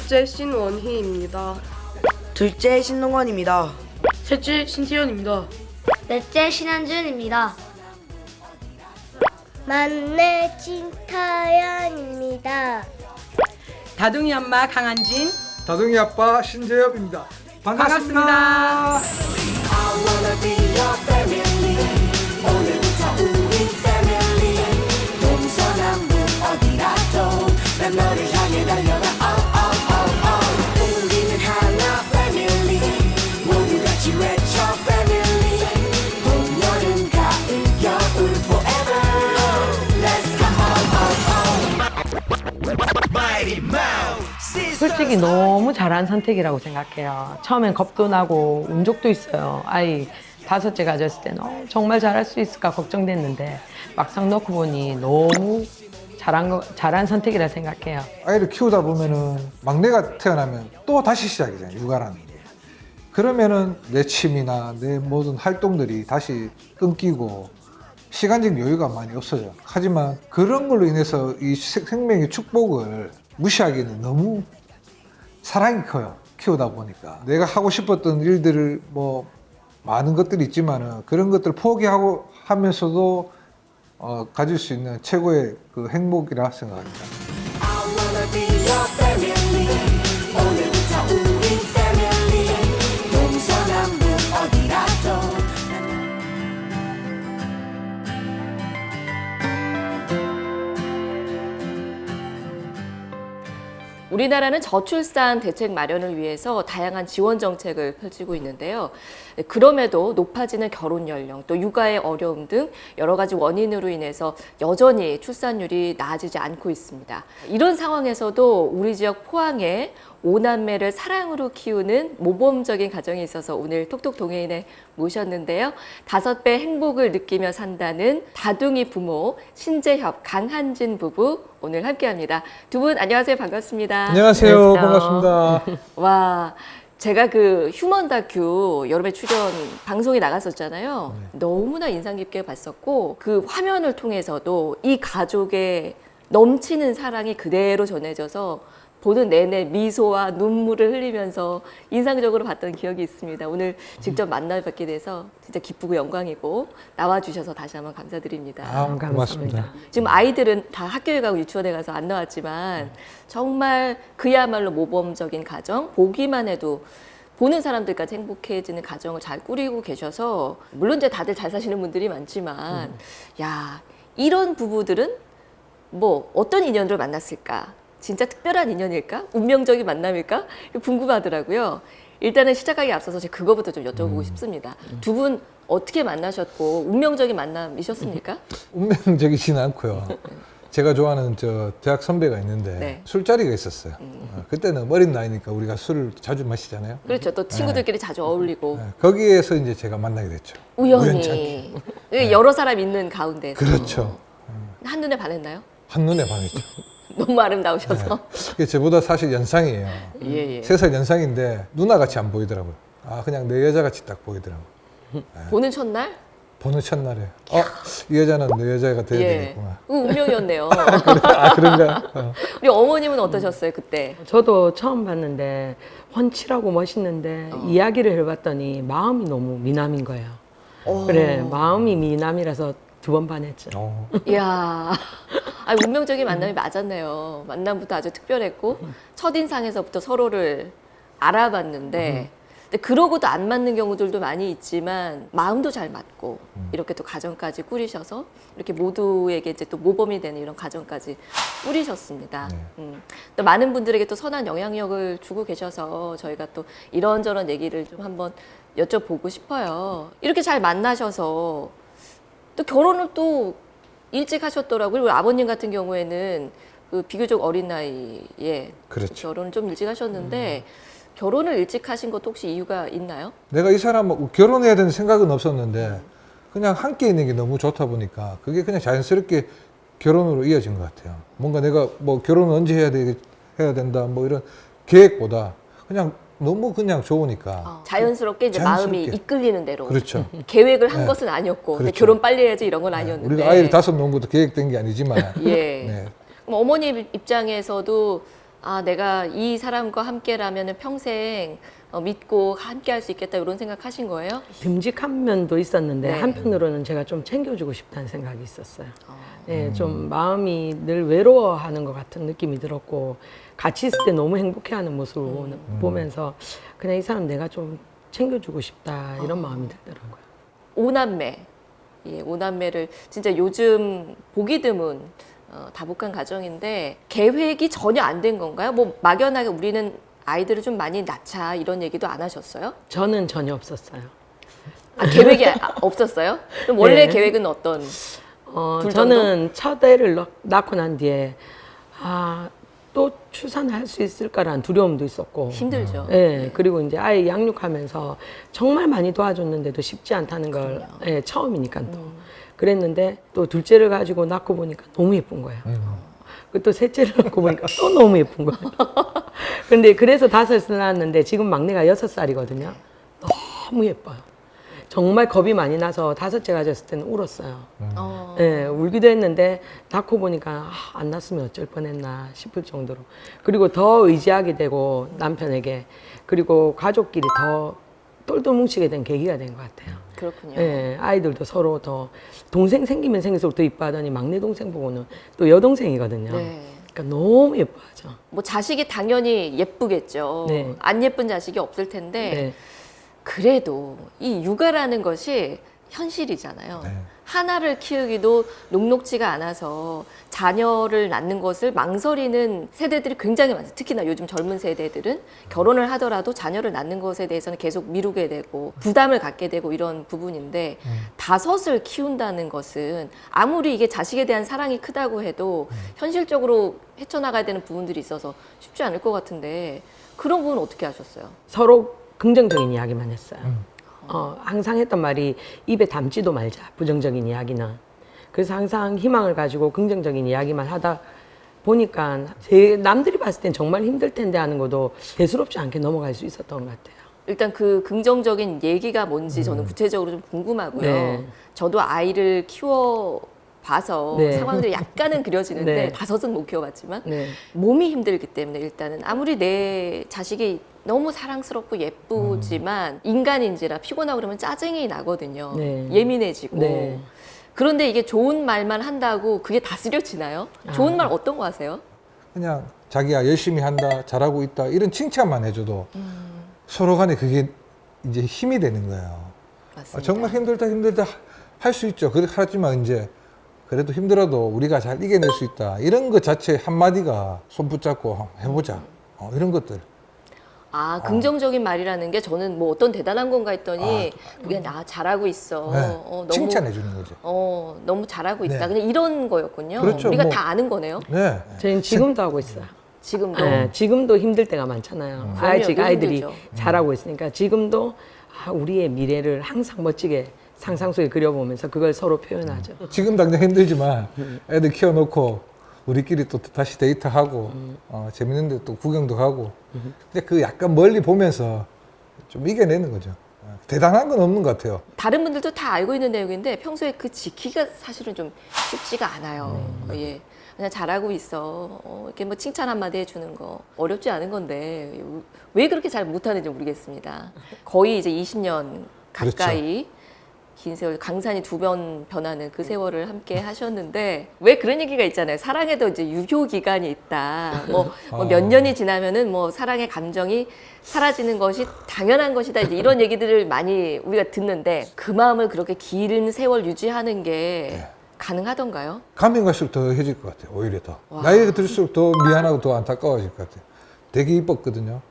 첫째 신원희입니다. 둘째 신동원입니다. 셋째 신태현입니다. 넷째 신한준입니다. 막내 진타연입니다. 다둥이 엄마 강한진. 다둥이 아빠 신재엽입니다. 반갑습니다. 솔직히 너무 잘한 선택이라고 생각해요. 처음엔 겁도 나고 운 적도 있어요. 아이 다섯째 가졌을 때는 정말 잘할 수 있을까 걱정됐는데 막상 놓고 보니 너무 잘한 선택이라 생각해요. 아이를 키우다 보면은 막내가 태어나면 또 다시 시작이잖아요. 육아라는 게. 그러면은 내 취미나 내 모든 활동들이 다시 끊기고 시간적 여유가 많이 없어져. 하지만 그런 걸로 인해서 이 생명의 축복을 무시하기는 너무 사랑이 커요. 키우다 보니까 내가 하고 싶었던 일들을 뭐 많은 것들이 있지만은 그런 것들을 포기하고 하면서도 가질 수 있는 최고의 그 행복이라 생각합니다. 우리나라는 저출산 대책 마련을 위해서 다양한 지원 정책을 펼치고 있는데요. 그럼에도 높아지는 결혼 연령, 또 육아의 어려움 등 여러 가지 원인으로 인해서 여전히 출산율이 나아지지 않고 있습니다. 이런 상황에서도 우리 지역 포항에 5남매를 사랑으로 키우는 모범적인 가정이 있어서 오늘 톡톡 동해인에 모셨는데요. 5배 행복을 느끼며 산다는 다둥이 부모 신재협, 강한진 부부 오늘 함께합니다. 두 분 안녕하세요. 반갑습니다. 안녕하세요. 반갑습니다. 와, 제가 그 휴먼 다큐 여름에 출연 방송에 나갔었잖아요. 너무나 인상 깊게 봤었고 그 화면을 통해서도 이 가족의 넘치는 사랑이 그대로 전해져서 보는 내내 미소와 눈물을 흘리면서 인상적으로 봤던 기억이 있습니다. 오늘 직접 만나뵙게 돼서 진짜 기쁘고 영광이고 나와주셔서 다시 한번 감사드립니다. 고맙습니다. 지금 아이들은 다 학교에 가고 유치원에 가서 안 나왔지만 정말 그야말로 모범적인 가정, 보기만 해도 보는 사람들까지 행복해지는 가정을 잘 꾸리고 계셔서 물론 이제 다들 잘 사시는 분들이 많지만 야, 이런 부부들은 뭐 어떤 인연으로 만났을까? 진짜 특별한 인연일까? 운명적인 만남일까? 궁금하더라고요. 일단은 시작하기 앞서서 제가 그거부터 좀 여쭤보고 싶습니다. 두 분 어떻게 만나셨고 운명적인 만남이셨습니까? 운명적이지는 않고요. 제가 좋아하는 대학 선배가 있는데 네. 술자리가 있었어요. 그때는 어린 나이니까 우리가 술을 자주 마시잖아요. 그렇죠. 또 친구들끼리 자주 어울리고 거기에서 이제 제가 만나게 됐죠. 우연히 여러 사람 있는 가운데서 그렇죠. 한눈에 반했나요? 한눈에 반했죠. 너무 아름다우셔서. 그게 저보다 사실 연상이에요. 예. 3살 연상인데 누나같이 안 보이더라고요. 그냥 내 여자같이 딱 보이더라고요. 보는 첫날? 보는 첫날에 이 여자는 내 여자가 돼야 되겠구나. 운명이었네요. 그런가? 우리 어머님은 어떠셨어요 그때? 저도 처음 봤는데 훤칠하고 멋있는데 이야기를 해봤더니 마음이 너무 미남인 거예요. 그래, 마음이 미남이라서 2번 반했죠. 이야, 운명적인 만남이 맞았네요. 만남부터 아주 특별했고 첫인상에서부터 서로를 알아봤는데 근데 그러고도 안 맞는 경우들도 많이 있지만 마음도 잘 맞고 이렇게 또 가정까지 꾸리셔서 이렇게 모두에게 이제 또 모범이 되는 이런 가정까지 꾸리셨습니다. 또 많은 분들에게 또 선한 영향력을 주고 계셔서 저희가 또 이런저런 얘기를 좀 한번 여쭤보고 싶어요. 이렇게 잘 만나셔서 또 결혼을 또 일찍 하셨더라고요. 그리고 아버님 같은 경우에는 그 비교적 어린 나이에 그렇죠. 결혼을 좀 일찍 하셨는데 결혼을 일찍 하신 것도 혹시 이유가 있나요? 내가 이 사람하고 결혼해야 되는 생각은 없었는데 그냥 함께 있는 게 너무 좋다 보니까 그게 그냥 자연스럽게 결혼으로 이어진 것 같아요. 뭔가 내가 뭐 결혼을 언제 해야 된다 뭐 이런 계획보다 그냥 너무 그냥 좋으니까 자연스럽게 이제 자연스럽게. 마음이 이끌리는 대로. 그렇죠. 계획을 한 네. 것은 아니었고 근데 그렇죠. 결혼 빨리 해야지 이런 건 아니었는데. 우리가 아이를 5 놓은 것도 계획된 게 아니지만 예. 네. 그럼 어머님 입장에서도 아, 내가 이 사람과 함께라면 평생 믿고 함께 할 수 있겠다 이런 생각하신 거예요? 듬직한 면도 있었는데 네. 한편으로는 제가 좀 챙겨주고 싶다는 생각이 있었어요. 예, 좀 마음이 늘 외로워하는 것 같은 느낌이 들었고 같이 있을 때 너무 행복해하는 모습을 보면서 그냥 이 사람 내가 좀 챙겨주고 싶다 이런 마음이 들더라고요. 오남매. 예, 오남매를 진짜 요즘 보기 드문 다복한 가정인데 계획이 전혀 안 된 건가요? 뭐 막연하게 우리는 아이들을 좀 많이 낳자 이런 얘기도 안 하셨어요? 저는 전혀 없었어요. 아, 계획이 없었어요? 그럼 원래 네. 계획은 어떤? 둘 저는 첫 애를 낳고 난 뒤에 또 출산을 할 수 있을까라는 두려움도 있었고 힘들죠. 예, 그리고 이제 아이 양육하면서 정말 많이 도와줬는데도 쉽지 않다는 걸 예, 처음이니까 또 그랬는데 또 둘째를 가지고 낳고 보니까 너무 예쁜 거예요. 그리고 또 셋째를 낳고 보니까 또 너무 예쁜 거예요. 근데 그래서 5살 낳았는데 지금 막내가 6살이거든요. 너무 예뻐요. 정말 겁이 많이 나서 5째 가졌을 때는 울었어요. 예, 울기도 했는데 낳고 보니까 안 낳았으면 어쩔 뻔했나 싶을 정도로 그리고 더 의지하게 되고 남편에게 그리고 가족끼리 더 똘똘 뭉치게 된 계기가 된 것 같아요. 그렇군요. 예, 아이들도 서로 더 동생 생기면 생길수록 더 이뻐하더니 막내 동생 보고는 또 여동생이거든요. 네. 그러니까 너무 예뻐하죠. 뭐 자식이 당연히 예쁘겠죠. 네. 안 예쁜 자식이 없을 텐데 네. 그래도 이 육아라는 것이 현실이잖아요. 네. 하나를 키우기도 녹록지가 않아서 자녀를 낳는 것을 망설이는 세대들이 굉장히 많아요. 특히나 요즘 젊은 세대들은 결혼을 하더라도 자녀를 낳는 것에 대해서는 계속 미루게 되고 부담을 갖게 되고 이런 부분인데 5을 키운다는 것은 아무리 이게 자식에 대한 사랑이 크다고 해도 현실적으로 헤쳐나가야 되는 부분들이 있어서 쉽지 않을 것 같은데 그런 부분은 어떻게 하셨어요? 서로 긍정적인 이야기만 했어요. 항상 했던 말이 입에 담지도 말자, 부정적인 이야기는. 그래서 항상 희망을 가지고 긍정적인 이야기만 하다 보니까 남들이 봤을 땐 정말 힘들 텐데 하는 것도 대수롭지 않게 넘어갈 수 있었던 것 같아요. 일단 그 긍정적인 얘기가 뭔지 저는 구체적으로 좀 궁금하고요. 네. 저도 아이를 키워 봐서 네. 상황들이 약간은 그려지는데 네. 5은 못 키워봤지만 네. 몸이 힘들기 때문에 일단은 아무리 내 자식이 너무 사랑스럽고 예쁘지만 인간인지라 피곤하고 그러면 짜증이 나거든요. 네. 예민해지고. 네. 그런데 이게 좋은 말만 한다고 그게 다스려지나요? 좋은 말 어떤 거 하세요? 그냥 자기야 열심히 한다, 잘하고 있다 이런 칭찬만 해줘도 서로 간에 그게 이제 힘이 되는 거예요. 맞습니다. 정말 힘들다 할 수 있죠. 하지만 이제 그래도 힘들어도 우리가 잘 이겨낼 수 있다. 이런 것 자체 한마디가 손 붙잡고 해보자. 이런 것들. 아, 긍정적인 말이라는 게 저는 뭐 어떤 대단한 건가 했더니 그게 나 잘하고 있어. 네. 너무 칭찬해 주는 거죠. 너무 잘하고 있다. 네. 그냥 이런 거였군요. 그렇죠. 우리가 뭐. 다 아는 거네요. 네. 저희는 지금도 하고 있어요. 지금도. 네, 지금도 힘들 때가 많잖아요. 아직 그럼요, 아이들이 힘들죠. 잘하고 있으니까 지금도 우리의 미래를 항상 멋지게 상상 속에 그려보면서 그걸 서로 표현하죠. 지금 당장 힘들지만 애들 키워놓고 우리끼리 또 다시 데이트하고 재밌는 데 또 구경도 가고 근데 그 약간 멀리 보면서 좀 이겨내는 거죠. 대단한 건 없는 것 같아요. 다른 분들도 다 알고 있는 내용인데 평소에 그 지키기가 사실은 좀 쉽지가 않아요. 예. 그냥 잘하고 있어. 이렇게 뭐 칭찬 한마디 해주는 거 어렵지 않은 건데 왜 그렇게 잘 못하는지 모르겠습니다. 거의 이제 20년 가까이 긴 세월 강산이 2번 변하는 그 세월을 함께 하셨는데 왜 그런 얘기가 있잖아요. 사랑에도 이제 유효 기간이 있다. 뭐 몇 년이 지나면은 뭐 사랑의 감정이 사라지는 것이 당연한 것이다. 이제 이런 얘기들을 많이 우리가 듣는데 그 마음을 그렇게 긴 세월 유지하는 게 가능하던가요? 가면 갈수록 더 해질 것 같아요. 오히려 더. 나이가 들수록 더 미안하고 더 안타까워질 것 같아요. 되게 이뻤거든요.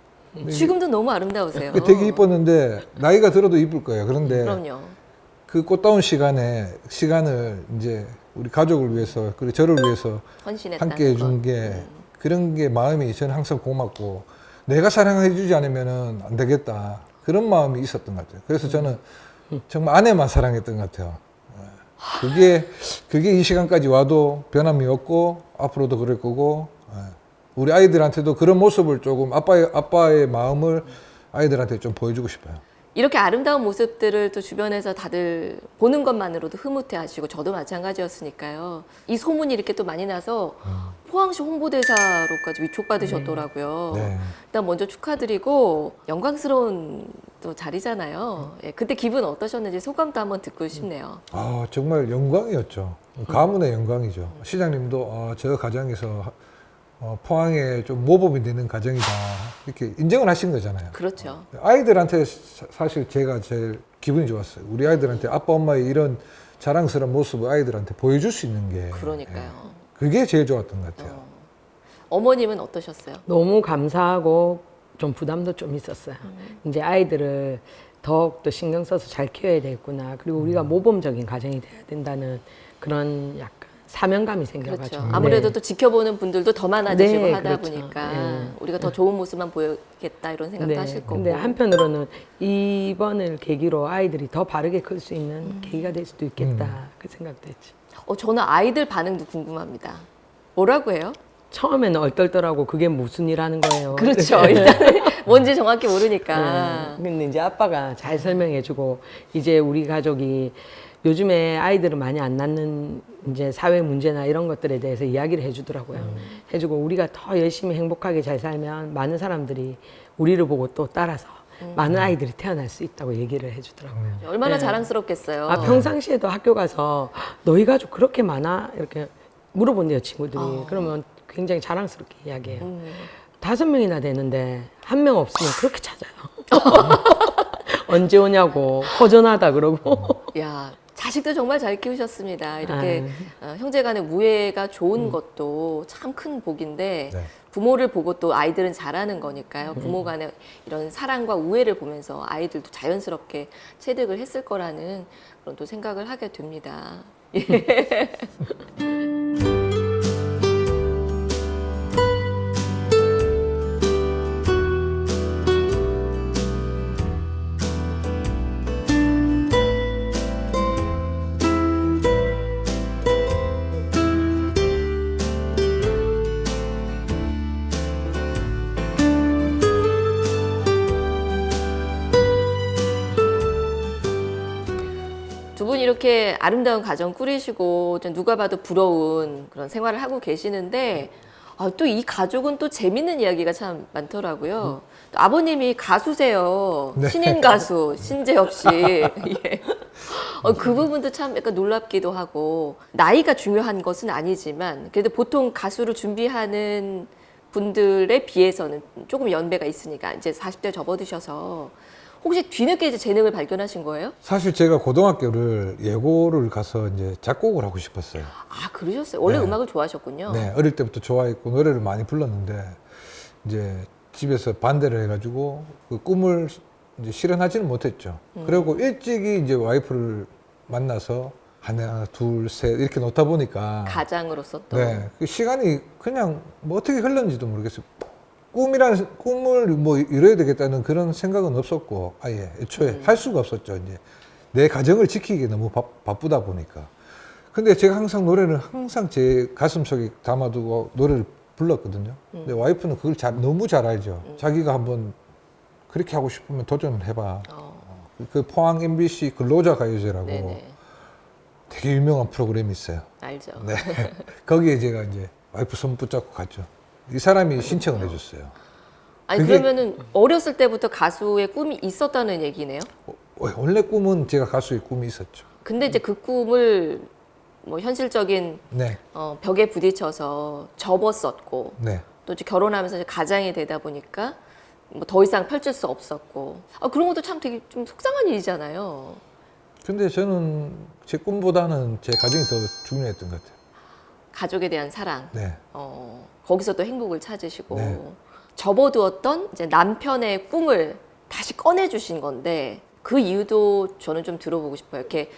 지금도 너무 아름다우세요. 되게 이뻤는데 나이가 들어도 이쁠 거예요. 그런데 그럼요. 그 꽃다운 시간을 이제 우리 가족을 위해서 그리고 저를 위해서 헌신했다는 함께 해준 게 그런 게 마음이 저는 항상 고맙고 내가 사랑해 주지 않으면은 안 되겠다 그런 마음이 있었던 것 같아요. 그래서 저는 정말 아내만 사랑했던 것 같아요. 그게 이 시간까지 와도 변함이 없고 앞으로도 그럴 거고 우리 아이들한테도 그런 모습을 조금 아빠의 마음을 아이들한테 좀 보여주고 싶어요. 이렇게 아름다운 모습들을 또 주변에서 다들 보는 것만으로도 흐뭇해하시고 저도 마찬가지였으니까요. 이 소문이 이렇게 또 많이 나서 포항시 홍보대사로까지 위촉받으셨더라고요. 네. 일단 먼저 축하드리고 영광스러운 또 자리잖아요. 예, 그때 기분 어떠셨는지 소감도 한번 듣고 싶네요. 아, 정말 영광이었죠. 가문의 영광이죠. 시장님도 저 가정에서 포항에 좀 모범이 되는 가정이다 이렇게 인정을 하신 거잖아요. 그렇죠. 아이들한테 사실 제가 제일 기분이 좋았어요. 우리 아이들한테 아빠 엄마의 이런 자랑스러운 모습을 아이들한테 보여줄 수 있는 게 그러니까요. 그게 제일 좋았던 것 같아요. 어머님은 어떠셨어요? 너무 감사하고 좀 부담도 좀 있었어요. 이제 아이들을 더욱더 신경 써서 잘 키워야 되겠구나. 그리고 우리가 모범적인 가정이 돼야 된다는 그런 약간 사명감이 생겨가지고. 그렇죠. 아무래도 또 지켜보는 분들도 더 많아지시고 네, 하다 그렇죠. 보니까 네. 우리가 더 좋은 모습만 보여야겠다 이런 생각도 하실 거고. 근데 한편으로는 이번을 계기로 아이들이 더 바르게 클 수 있는 계기가 될 수도 있겠다. 그 생각도 했지. 저는 아이들 반응도 궁금합니다. 뭐라고 해요? 처음에는 얼떨떨하고 그게 무슨 일 하는 거예요. 그렇죠. 일단은 뭔지 정확히 모르니까. 근데 이제 아빠가 잘 설명해주고 이제 우리 가족이 요즘에 아이들은 많이 안 낳는 이제 사회 문제나 이런 것들에 대해서 이야기를 해주더라고요. 해주고 우리가 더 열심히 행복하게 잘 살면 많은 사람들이 우리를 보고 또 따라서 많은 아이들이 태어날 수 있다고 얘기를 해주더라고요. 얼마나 네. 자랑스럽겠어요. 평상시에도 학교 가서 너희 가족 그렇게 많아? 이렇게 물어본대요, 친구들이. 그러면 굉장히 자랑스럽게 이야기해요. 5명이나 되는데 1명 없으면 그렇게 찾아요. 언제 오냐고, 허전하다 그러고. 야, 자식도 정말 잘 키우셨습니다. 이렇게 형제 간의 우애가 좋은 것도 참 큰 복인데 네. 부모를 보고 또 아이들은 잘하는 거니까요. 부모 간의 이런 사랑과 우애를 보면서 아이들도 자연스럽게 체득을 했을 거라는 그런 또 생각을 하게 됩니다. 두 분 이렇게 아름다운 가정 꾸리시고 좀 누가 봐도 부러운 그런 생활을 하고 계시는데 또 이 가족은 또 재밌는 이야기가 참 많더라고요. 또 아버님이 가수세요. 네. 신인 가수 신재엽 씨. 예. 그 부분도 참 약간 놀랍기도 하고 나이가 중요한 것은 아니지만 그래도 보통 가수를 준비하는 분들에 비해서는 조금 연배가 있으니까 이제 40대 접어드셔서 혹시 뒤늦게 이제 재능을 발견하신 거예요? 사실 제가 고등학교를 예고를 가서 이제 작곡을 하고 싶었어요. 아, 그러셨어요? 원래 네. 음악을 좋아하셨군요. 네, 어릴 때부터 좋아했고 노래를 많이 불렀는데 이제 집에서 반대를 해가지고 그 꿈을 이제 실현하지는 못했죠. 그리고 일찍이 이제 와이프를 만나서 하나, 둘, 셋 이렇게 놓다 보니까 가장으로서 또. 네, 그 시간이 그냥 뭐 어떻게 흘렀는지도 모르겠어요. 꿈을 뭐 이뤄야 되겠다는 그런 생각은 없었고 아예 애초에 할 수가 없었죠. 이제 내 가정을 지키기 너무 바쁘다 보니까. 근데 제가 항상 노래를 항상 제 가슴 속에 담아두고 노래를 불렀거든요. 근데 와이프는 그걸 너무 잘 알죠. 자기가 한번 그렇게 하고 싶으면 도전을 해봐. 그 포항 MBC 근로자 가요제라고 네네. 되게 유명한 프로그램이 있어요. 알죠. 네. 거기에 제가 이제 와이프 손 붙잡고 갔죠. 이 사람이 신청을 해줬어요. 아니 그게- 그러면은 어렸을 때부터 가수의 꿈이 있었다는 얘기네요. 원래 꿈은 제가 가수의 꿈이 있었죠. 근데 이제 그 꿈을 뭐 현실적인 네, 벽에 부딪혀서 접었었고 네. 또 이제 결혼하면서 이제 가장이 되다 보니까 뭐 더 이상 펼칠 수 없었고 그런 것도 참 되게 좀 속상한 일이잖아요. 근데 저는 제 꿈보다는 제 가정이 더 중요했던 것 같아요. 가족에 대한 사랑. 네. 거기서 또 행복을 찾으시고 네. 접어두었던 이제 남편의 꿈을 다시 꺼내주신 건데 그 이유도 저는 좀 들어보고 싶어요. 이렇게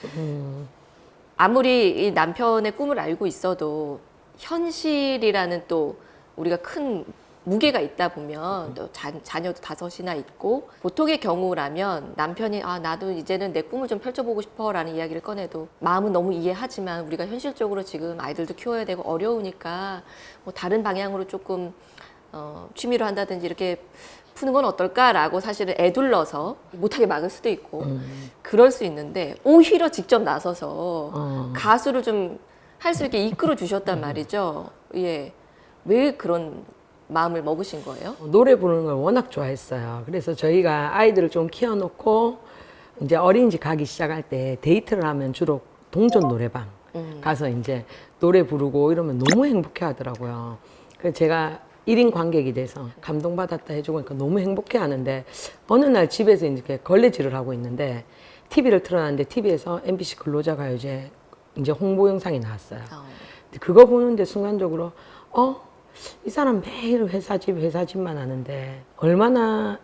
아무리 이 남편의 꿈을 알고 있어도 현실이라는 또 우리가 큰 무게가 있다 보면 또 자녀도 5이나 있고 보통의 경우라면 남편이 나도 이제는 내 꿈을 좀 펼쳐보고 싶어라는 이야기를 꺼내도 마음은 너무 이해하지만 우리가 현실적으로 지금 아이들도 키워야 되고 어려우니까 뭐 다른 방향으로 조금 취미로 한다든지 이렇게 푸는 건 어떨까라고 사실은 애둘러서 못하게 막을 수도 있고 그럴 수 있는데 오히려 직접 나서서 가수를 좀 할 수 있게 이끌어 주셨단 말이죠. 예, 왜 그런 마음을 먹으신 거예요? 노래 부르는 걸 워낙 좋아했어요. 그래서 저희가 아이들을 좀 키워놓고 이제 어린이집 가기 시작할 때 데이트를 하면 주로 동전 노래방 가서 이제 노래 부르고 이러면 너무 행복해 하더라고요. 그래서 제가 1인 관객이 돼서 감동받았다 해주고 그러니까 너무 행복해 하는데 어느 날 집에서 이렇게 걸레질을 하고 있는데 TV를 틀어놨는데 TV에서 MBC 근로자 가요제 이제 홍보 영상이 나왔어요. 근데 그거 보는데 순간적으로 이 사람 매일 회사집만 하는데 얼마나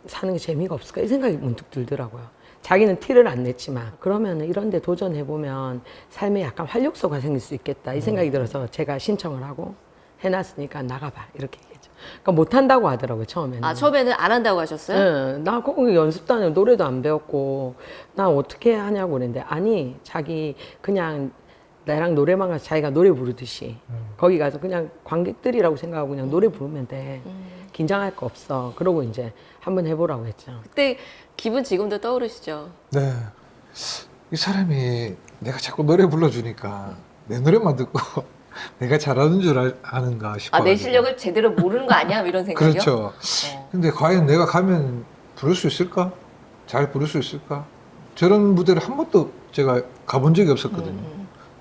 사는 게 재미가 없을까 이 생각이 문득 들더라고요. 자기는 티를 안 냈지만 그러면 이런 데 도전해보면 삶에 약간 활력소가 생길 수 있겠다 이 생각이 들어서 제가 신청을 하고 해놨으니까 나가봐 이렇게 얘기했죠. 그러니까 못한다고 하더라고요 처음에는. 아, 처음에는 안 한다고 하셨어요? 네, 나 거기 연습도 안 해요. 노래도 안 배웠고 나 어떻게 하냐고 그랬는데 아니 자기 그냥 나랑 노래방 가서 자기가 노래 부르듯이 거기 가서 그냥 관객들이라고 생각하고 그냥 노래 부르면 돼. 긴장할 거 없어. 그러고 이제 한번 해보라고 했죠. 그때 기분 지금도 떠오르시죠? 네. 이 사람이 내가 자꾸 노래 불러주니까 내 노래만 듣고 내가 잘하는 줄 아는가 싶어. 아, 내 실력을 제대로 모르는 거 아니야? 이런 생각이요? 그렇죠. 근데 과연 내가 가면 부를 수 있을까? 잘 부를 수 있을까? 저런 무대를 한 번도 제가 가본 적이 없었거든요.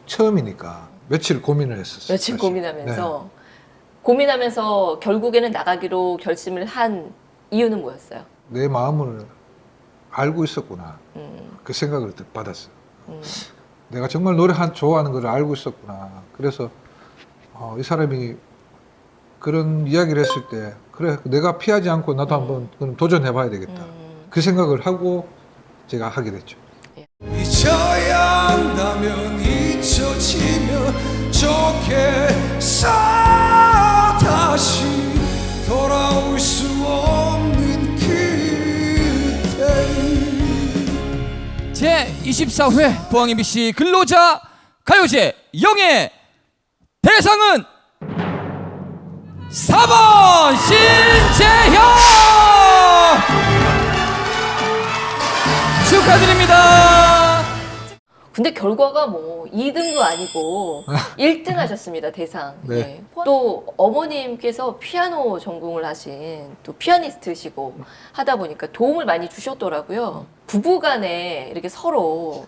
처음이니까 며칠 고민을 했었어요. 며칠 사실. 고민하면서 고민하면서 결국에는 나가기로 결심을 한 이유는 뭐였어요? 내 마음을 알고 있었구나. 그 생각을 받았어요. 내가 정말 노래 좋아하는 걸 알고 있었구나. 그래서 이 사람이 그런 이야기를 했을 때 그래 내가 피하지 않고 나도 한번 그럼 도전해봐야 되겠다. 그 생각을 하고 제가 하게 됐죠. 잊혀야 한다면 잊혀지면 좋겠어. 다시 돌아올 수 없는 그때를. 제24회 포항 MBC 근로자 가요제 영예 대상은 4번 신재형 축하드립니다. 근데 결과가 뭐 2등도 아니고 1등 하셨습니다, 대상. 네. 예. 또 어머님께서 피아노 전공을 하신 또 피아니스트시고 하다 보니까 도움을 많이 주셨더라고요. 부부간에 이렇게 서로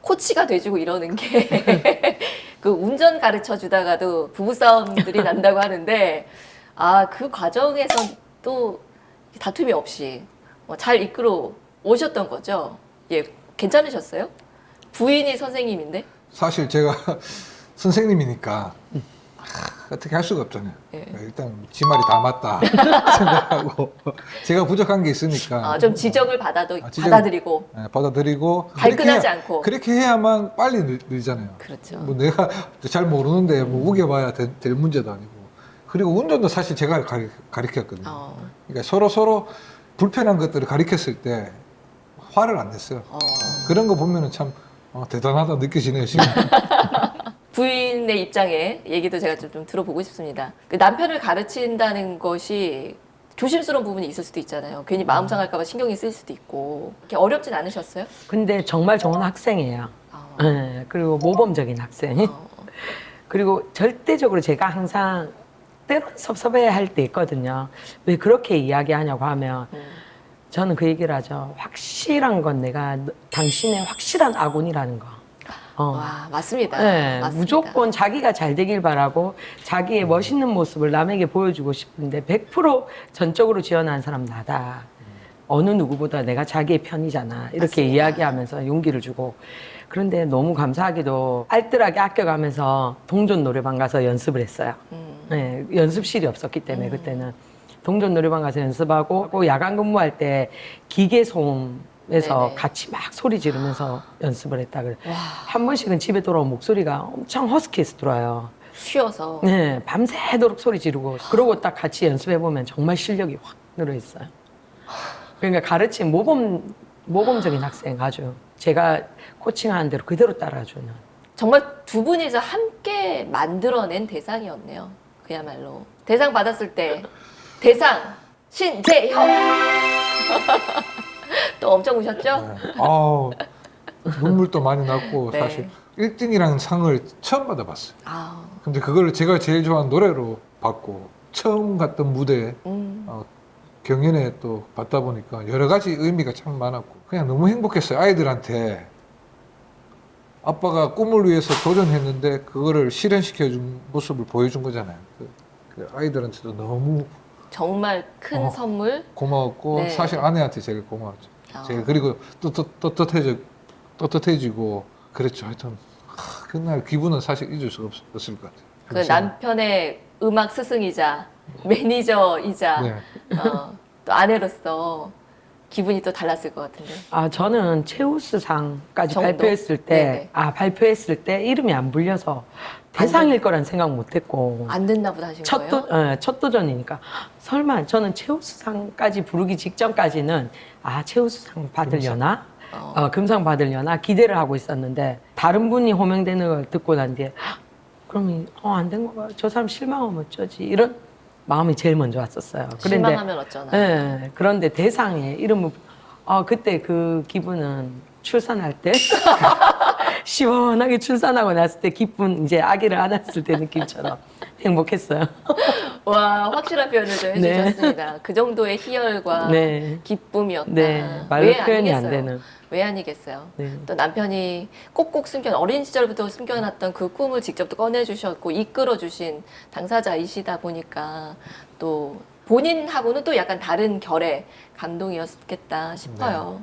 코치가 돼주고 이러는 게 그 운전 가르쳐 주다가도 부부싸움들이 난다고 하는데 아, 그 과정에서 또 다툼이 없이 잘 이끌어 오셨던 거죠. 예, 괜찮으셨어요? 부인이 선생님인데? 사실 제가 선생님이니까 어떻게 할 수가 없잖아요. 예. 일단 지 말이 다 맞다 생각하고 제가 부족한 게 있으니까 아, 좀 지적을 받아도 지적- 받아들이고 받아들이고 발끈하지 않고. 그렇게 해야만 빨리 늘잖아요. 그렇죠. 뭐 내가 잘 모르는데 뭐 우겨봐야 될 문제도 아니고 그리고 운전도 사실 제가 가르쳤거든요. 그러니까 서로 불편한 것들을 가르쳤을 때 화를 안 냈어요. 그런 거 보면은 참 대단하다 느껴지네요 지금. 부인의 입장에 얘기도 제가 좀 들어보고 싶습니다. 그 남편을 가르친다는 것이 조심스러운 부분이 있을 수도 있잖아요. 괜히 마음 상할까 봐 신경이 쓰일 수도 있고. 이렇게 어렵진 않으셨어요? 근데 정말 좋은 학생이에요. 네, 그리고 모범적인 학생. 그리고 절대적으로 제가 항상 때론 섭섭해 할 때 있거든요. 왜 그렇게 이야기하냐고 하면 저는 그 얘기를 하죠. 확실한 건 내가 당신의 확실한 아군이라는 거. 와, 맞습니다. 네, 맞습니다. 무조건 자기가 잘 되길 바라고 자기의 멋있는 모습을 남에게 보여주고 싶은데 100% 전적으로 지원하는 사람 나다. 어느 누구보다 내가 자기의 편이잖아. 이렇게 맞습니다. 이야기하면서 용기를 주고. 그런데 너무 감사하게도 알뜰하게 아껴가면서 동전 노래방 가서 연습을 했어요. 네, 연습실이 없었기 때문에 그때는. 동전 노래방 가서 연습하고 또 야간 근무할 때 기계 소음에서 네네. 같이 막 소리 지르면서 연습을 했다 그래. 한 번씩은 집에 돌아온 목소리가 엄청 허스키해서 들어와요. 쉬어서. 네, 밤새도록 소리 지르고 그러고 딱 같이 연습해 보면 정말 실력이 확 늘어 있어요. 그러니까 가르친 모범적인 학생 아주 제가 코칭하는 대로 그대로 따라주는. 정말 두 분이서 함께 만들어낸 대상이었네요. 그야말로. 대상 받았을 때 대상 신재형. 또 엄청 우셨죠? 네. 아우, 눈물도 많이 났고 네. 사실 1등이라는 상을 처음 받아봤어요. 아, 근데 그걸 제가 제일 좋아하는 노래로 받고 처음 갔던 무대에 경연에 또 받다 보니까 여러 가지 의미가 참 많았고 그냥 너무 행복했어요. 아이들한테 아빠가 꿈을 위해서 도전했는데 그거를 실현시켜준 모습을 보여준 거잖아요. 그 아이들한테도 너무 정말 큰 선물. 고마웠고 네. 사실 아내한테 제일 고마웠죠. 아. 제가 그리고 또 떳떳해지고 그랬죠. 하여튼 그날 기분은 사실 잊을 수가 없을 것 같아요. 그 그래서 남편의 음악 스승이자 매니저이자 네. 또 아내로서 기분이 또 달랐을 것 같은데. 아, 저는 최우수상까지 정도? 발표했을 때, 네네. 발표했을 때 이름이 안 불려서 대상일 거란 생각 못 했고. 안 됐나 보다 하신 거예요? 첫 도전이니까. 설마 저는 최우수상까지 부르기 직전까지는 최우수상 받으려나? 금상 받으려나? 기대를 하고 있었는데 다른 분이 호명되는 걸 듣고 난 뒤에 그럼 안 된 거야. 저 사람 실망하면 어쩌지? 이런 마음이 제일 먼저 왔었어요. 실망하면 어쩌나. 네, 그런데 대상에 이름을 그때 그 기분은 출산할 때 시원하게 출산하고 났을 때 기쁜 이제 아기를 안았을 때 느낌처럼 행복했어요. 와, 확실한 표현을 좀 네. 해주셨습니다. 그 정도의 희열과 네. 기쁨이었다. 네, 말로 왜 표현이 아니겠어요? 안 되는. 왜 아니겠어요? 네. 또 남편이 꼭꼭 어린 시절부터 숨겨놨던 그 꿈을 직접 또 꺼내주셨고 이끌어주신 당사자이시다 보니까 또 본인하고는 또 약간 다른 결의 감동이었겠다 싶어요.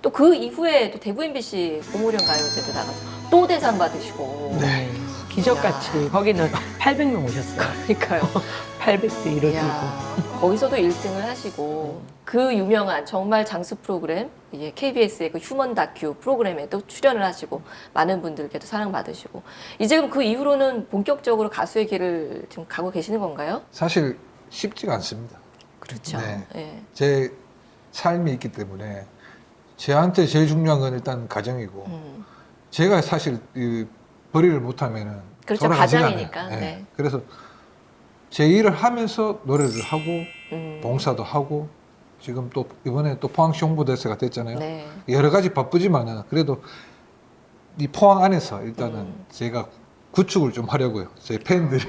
또 그 이후에 또 대구 MBC 고무령 가요제도 나가서 또 대상 받으시고. 네. 기적같이 거기는 800명 오셨어요. 그러니까요. 800대 1을 이야, 거기서도 1등을 하시고 그 유명한 정말 장수 프로그램 KBS의 그 휴먼 다큐 프로그램에도 출연을 하시고 많은 분들께도 사랑받으시고 이제 그럼 그 이후로는 본격적으로 가수의 길을 지금 가고 계시는 건가요? 사실 쉽지가 않습니다. 그렇죠. 네. 예. 제 삶이 있기 때문에 저한테 제일 중요한 건 일단 가정이고 제가 사실 벌이를 못하면은 그렇죠. 돌아가지가 가장이니까. 않아요. 네. 그래서 제 일을 하면서 노래를 하고 음. 봉사도 하고 지금 또 이번에 또 포항시 홍보대사가 됐잖아요. 네. 여러 가지 바쁘지만은 그래도 이 포항 안에서 일단은 제가 구축을 좀 하려고요. 제 팬들이.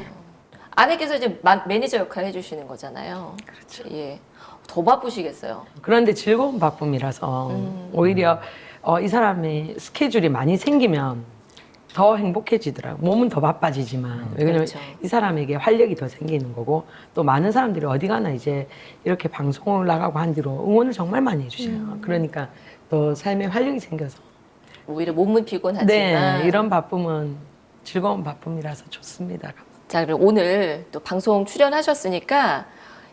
아내께서 이제 매니저 역할 해주시는 거잖아요. 그렇죠. 예. 더 바쁘시겠어요. 그런데 즐거운 바쁨이라서 오히려 이 사람의 스케줄이 많이 생기면 더 행복해지더라고요. 몸은 더 바빠지지만 왜냐면 그렇죠. 이 사람에게 활력이 더 생기는 거고 또 많은 사람들이 어디 가나 이제 이렇게 방송을 나가고 한 뒤로 응원을 정말 많이 해주셔요. 그러니까 또 삶에 활력이 생겨서 오히려 몸은 피곤하지만 네, 이런 바쁨은 즐거운 바쁨이라서 좋습니다. 자, 그럼 오늘 또 방송 출연하셨으니까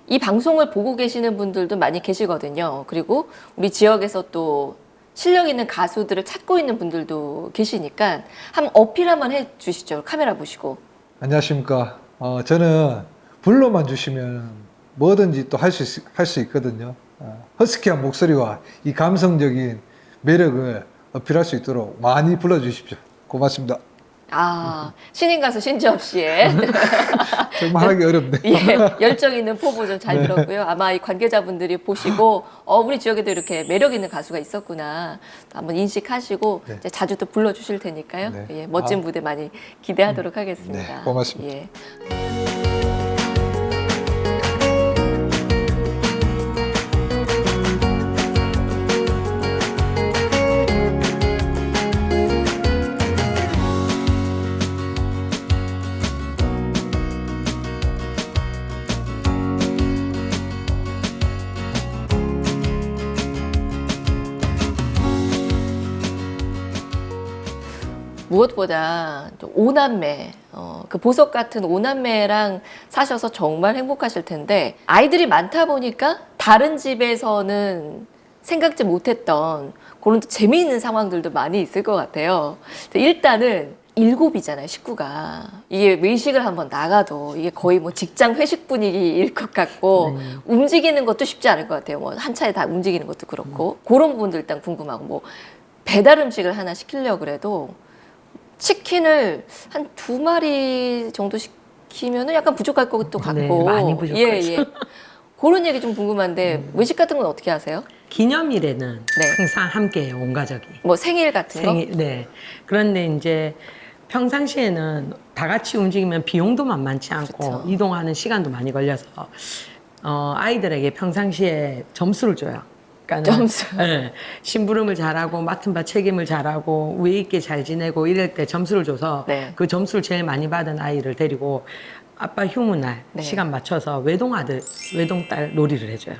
이 방송을 보고 계시는 분들도 많이 계시거든요. 그리고 우리 지역에서 또 실력 있는 가수들을 찾고 있는 분들도 계시니까 한번 어필 한번 해주시죠. 카메라 보시고. 안녕하십니까. 저는 불러만 주시면 뭐든지 또 할 수 있거든요. 허스키한 목소리와 이 감성적인 매력을 어필할 수 있도록 많이 불러주십시오. 고맙습니다. 신인 가수 신지엽 씨의 정말 하기 어렵네. 열정 있는 포부 좀 잘 들었고요. 아마 이 관계자분들이 보시고 우리 지역에도 이렇게 매력 있는 가수가 있었구나 한번 인식하시고 네. 이제 자주 또 불러주실 테니까요. 네. 멋진 무대 많이 기대하도록 하겠습니다. 네, 고맙습니다. 예. 무엇보다 또 오남매, 그 보석 같은 오남매랑 사셔서 정말 행복하실 텐데 아이들이 많다 보니까 다른 집에서는 생각지 못했던 그런 또 재미있는 상황들도 많이 있을 것 같아요. 일단은 7이잖아요, 식구가. 이게 외식을 한번 나가도 이게 거의 뭐 직장 회식 분위기일 것 같고 움직이는 것도 쉽지 않을 것 같아요. 뭐 한 차에 다 움직이는 것도 그렇고 그런 부분들 일단 궁금하고 뭐 배달 음식을 하나 시키려고 그래도 치킨을 한 2마리 정도 시키면은 약간 부족할 것도 같고. 네, 많이 부족하죠. 예. 그런 얘기 좀 궁금한데 외식 같은 건 어떻게 하세요? 기념일에는 네. 항상 함께해요, 온 가족이. 뭐 생일 같은 거? 생일, 네. 그런데 이제 평상시에는 다 같이 움직이면 비용도 만만치 않고 그렇죠. 이동하는 시간도 많이 걸려서 아이들에게 평상시에 점수를 줘요. 그러니까 점수. 네, 심부름을 잘하고 맡은 바 책임을 잘하고 우애 있게 잘 지내고 이럴 때 점수를 줘서 네. 그 점수를 제일 많이 받은 아이를 데리고 아빠 휴무 날 네. 시간 맞춰서 외동아들, 외동딸 놀이를 해줘요.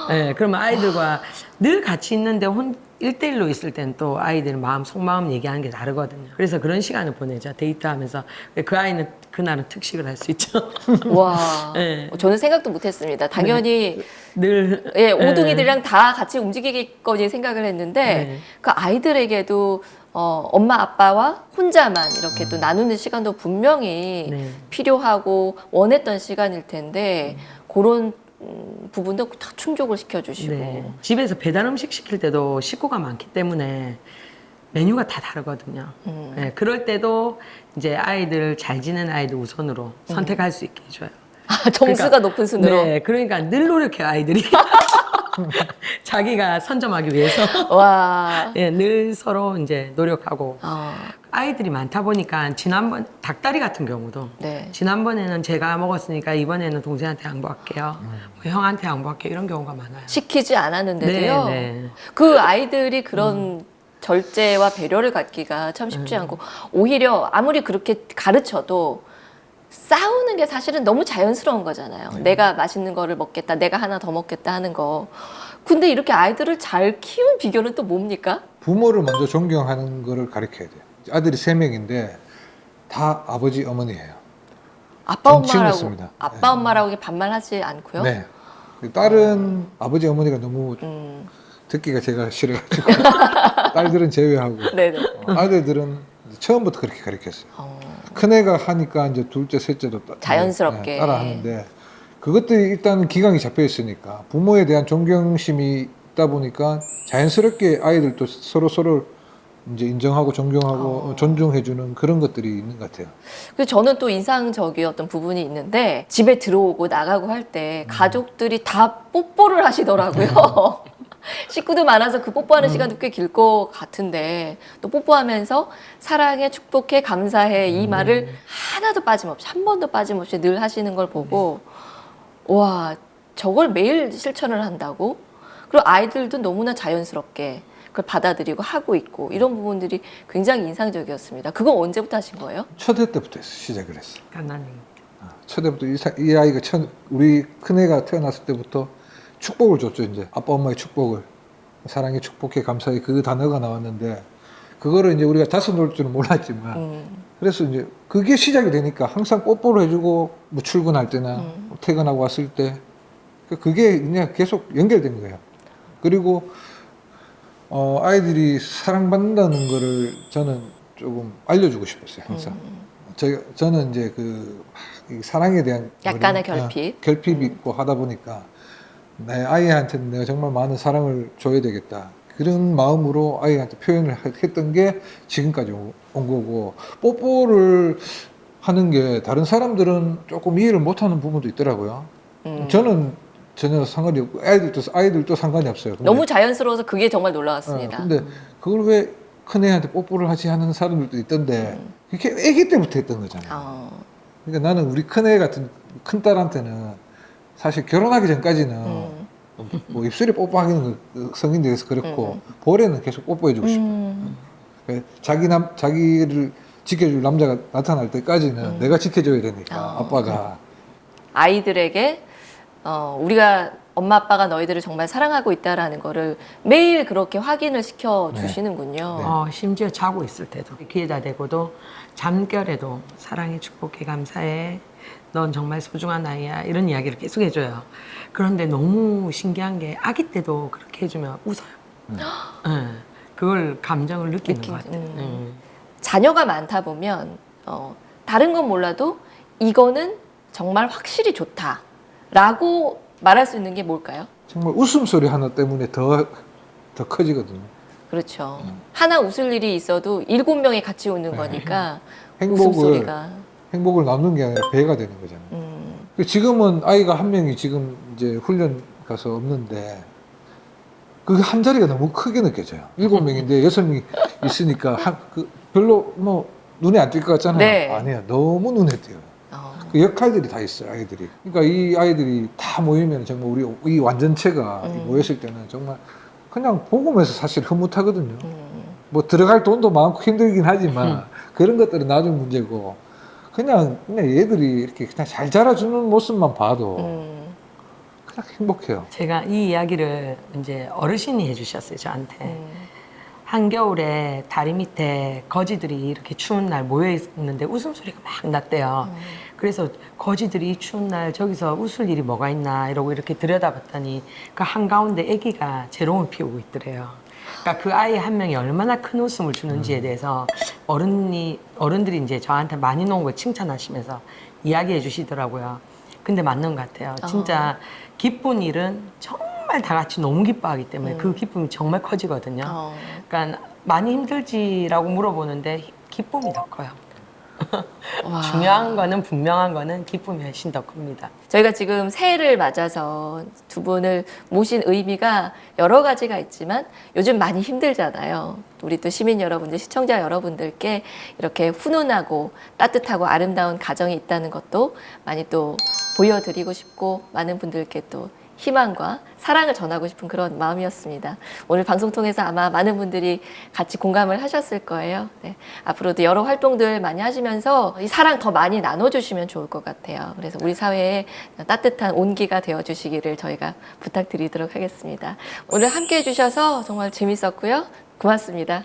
네, 그러면 아이들과 늘 같이 있는데 1대1로 있을 땐 또 아이들 마음, 속마음 얘기하는 게 다르거든요. 그래서 그런 시간을 보내죠. 데이트하면서. 그 아이는 그날은 특식을 할 수 있죠. 와, 네. 저는 생각도 못했습니다. 당연히 늘. 예, 오둥이들이랑 다 같이 움직이겠거니 생각을 했는데 네. 그 아이들에게도 엄마 아빠와 혼자만 이렇게 또 나누는 시간도 분명히 네. 필요하고 원했던 시간일 텐데 그런 부분도 다 충족을 시켜주시고 네. 집에서 배달 음식 시킬 때도 식구가 많기 때문에 메뉴가 다 다르거든요. 네, 그럴 때도 이제 아이들 잘 지내는 아이들 우선으로 선택할 수 있게 해줘요. 아, 점수가 높은 순으로. 네, 그러니까 늘 노력해요, 아이들이. 자기가 선점하기 위해서. 와. 예, 늘 서로 이제 노력하고. 어, 아이들이 많다 보니까 지난번 닭다리 같은 경우도 네. 지난번에는 제가 먹었으니까 이번에는 동생한테 양보할게요. 뭐 형한테 양보할게요. 이런 경우가 많아요. 시키지 않았는데도요. 네, 네. 그 아이들이 그런 절제와 배려를 갖기가 참 쉽지 않고 오히려 아무리 그렇게 가르쳐도 싸우는 게 사실은 너무 자연스러운 거잖아요. 내가 맛있는 거를 먹겠다, 내가 하나 더 먹겠다 하는 거. 근데 이렇게 아이들을 잘 키운 비결은 또 뭡니까? 부모를 먼저 존경하는 거를 가르쳐야 돼요. 아들이 3명인데 다 아버지 어머니예요. 아빠 정치인 엄마라고 같습니다. 아빠 엄마라고 이렇게 반말하지 않고요. 네. 딸은 아버지 어머니가 너무 듣기가 제가 싫어가지고 딸들은 제외하고 네네. 아들들은 처음부터 그렇게 가르쳤어요. 큰애가 하니까 이제 둘째, 셋째도 자연스럽게. 따라 하는데 그것들이 일단 기강이 잡혀 있으니까 부모에 대한 존경심이 있다 보니까 자연스럽게 아이들도 서로 이제 인정하고 존경하고 존중해주는 그런 것들이 있는 것 같아요. 그래서 저는 또 인상적이었던 부분이 있는데 집에 들어오고 나가고 할 때 가족들이 다 뽀뽀를 하시더라고요. 식구도 많아서 그 뽀뽀하는 시간도 꽤 길 것 같은데 또 뽀뽀하면서 사랑해, 축복해, 감사해 이 말을 하나도 빠짐없이 한 번도 빠짐없이 늘 하시는 걸 보고 와 저걸 매일 실천을 한다고? 그리고 아이들도 너무나 자연스럽게 그걸 받아들이고 하고 있고 이런 부분들이 굉장히 인상적이었습니다. 그거 언제부터 하신 거예요? 첫해 때부터 시작을 했어요. 간단히. 첫해부터 이 아이가 우리 큰애가 태어났을 때부터 축복을 줬죠. 이제 아빠 엄마의 축복을 사랑해 축복해 감사해 그 단어가 나왔는데 그거를 이제 우리가 다섯 놓을 줄은 몰랐지만 그래서 이제 그게 시작이 되니까 항상 뽀뽀를 해주고 뭐 출근할 때나 퇴근하고 왔을 때 그게 그냥 계속 연결된 거예요. 그리고 아이들이 사랑받는다는 거를 저는 조금 알려주고 싶었어요. 항상 저는 이제 이 사랑에 대한 약간의 결핍. 결핍이 있고 하다 보니까 내 아이한테는 내가 정말 많은 사랑을 줘야 되겠다. 그런 마음으로 아이한테 표현을 했던 게 지금까지 온 거고 뽀뽀를 하는 게 다른 사람들은 조금 이해를 못하는 부분도 있더라고요. 저는 전혀 상관이 없고 아이들도 상관이 없어요. 근데, 너무 자연스러워서 그게 정말 놀라웠습니다. 근데 그걸 왜 큰애한테 뽀뽀를 하지 하는 사람들도 있던데 그게 애기 때부터 했던 거잖아요. 그러니까 나는 우리 큰애 같은 큰딸한테는 사실 결혼하기 전까지는 뭐 입술에 뽀뽀하기는 성인 돼서 그렇고 볼에는 계속 뽀뽀해주고 싶어요. 자기를 지켜줄 남자가 나타날 때까지는 내가 지켜줘야 되니까 아빠가 아이들에게 우리가 엄마 아빠가 너희들을 정말 사랑하고 있다라는 거를 매일 그렇게 확인을 시켜 주시는군요. 심지어 자고 있을 때도 귀에다 대고도 잠결에도 사랑해 축복해 감사해 넌 정말 소중한 아이야 이런 이야기를 계속 해줘요. 그런데 너무 신기한 게 아기 때도 그렇게 해주면 웃어요. 네, 그걸 감정을 느끼는 것 같아요. 자녀가 많다 보면 다른 건 몰라도 이거는 정말 확실히 좋다라고 말할 수 있는 게 뭘까요? 정말 웃음소리 하나 때문에 더 커지거든요. 그렇죠. 하나 웃을 일이 있어도 7명이 같이 웃는 거니까 웃음소리가. 행복을 나누는 게 아니라 배가 되는 거잖아요. 지금은 아이가 한 명이 지금 이제 훈련 가서 없는데 그 한 자리가 너무 크게 느껴져요. 7명인데 6명이 있으니까 별로 뭐 눈에 안 띌 것 같잖아요. 네. 아니에요. 너무 눈에 띄어요. 그 역할들이 다 있어요, 아이들이. 그러니까 이 아이들이 다 모이면 정말 우리 이 완전체가 모였을 때는 정말 그냥 복음에서 사실 흐뭇하거든요. 뭐 들어갈 돈도 많고 힘들긴 하지만 그런 것들은 나중 문제고 그냥 얘들이 이렇게 그냥 잘 자라주는 모습만 봐도 그냥 행복해요. 제가 이 이야기를 이제 어르신이 해주셨어요, 저한테. 한겨울에 다리 밑에 거지들이 이렇게 추운 날 모여 있는데 웃음소리가 막 났대요. 그래서 거지들이 이 추운 날 저기서 웃을 일이 뭐가 있나 이러고 이렇게 들여다봤더니 그 한가운데 아기가 재롱을 피우고 있더래요. 그러니까 그 아이 한 명이 얼마나 큰 웃음을 주는지에 대해서 어른들이 이제 저한테 많이 놓은 걸 칭찬하시면서 이야기해 주시더라고요. 근데 맞는 것 같아요. 진짜 기쁜 일은 정말 다 같이 너무 기뻐하기 때문에 그 기쁨이 정말 커지거든요. 그러니까 많이 힘들지라고 물어보는데 기쁨이 더 커요. 중요한 거는 분명한 거는 기쁨이 훨씬 더 큽니다. 저희가 지금 새해를 맞아서 두 분을 모신 의미가 여러 가지가 있지만 요즘 많이 힘들잖아요. 우리 또 시민 여러분들, 시청자 여러분들께 이렇게 훈훈하고 따뜻하고 아름다운 가정이 있다는 것도 많이 또 보여드리고 싶고 많은 분들께 또 희망과 사랑을 전하고 싶은 그런 마음이었습니다. 오늘 방송 통해서 아마 많은 분들이 같이 공감을 하셨을 거예요. 네. 앞으로도 여러 활동들 많이 하시면서 이 사랑 더 많이 나눠주시면 좋을 것 같아요. 그래서 우리 사회에 따뜻한 온기가 되어주시기를 저희가 부탁드리도록 하겠습니다. 오늘 함께 해주셔서 정말 재밌었고요. 고맙습니다.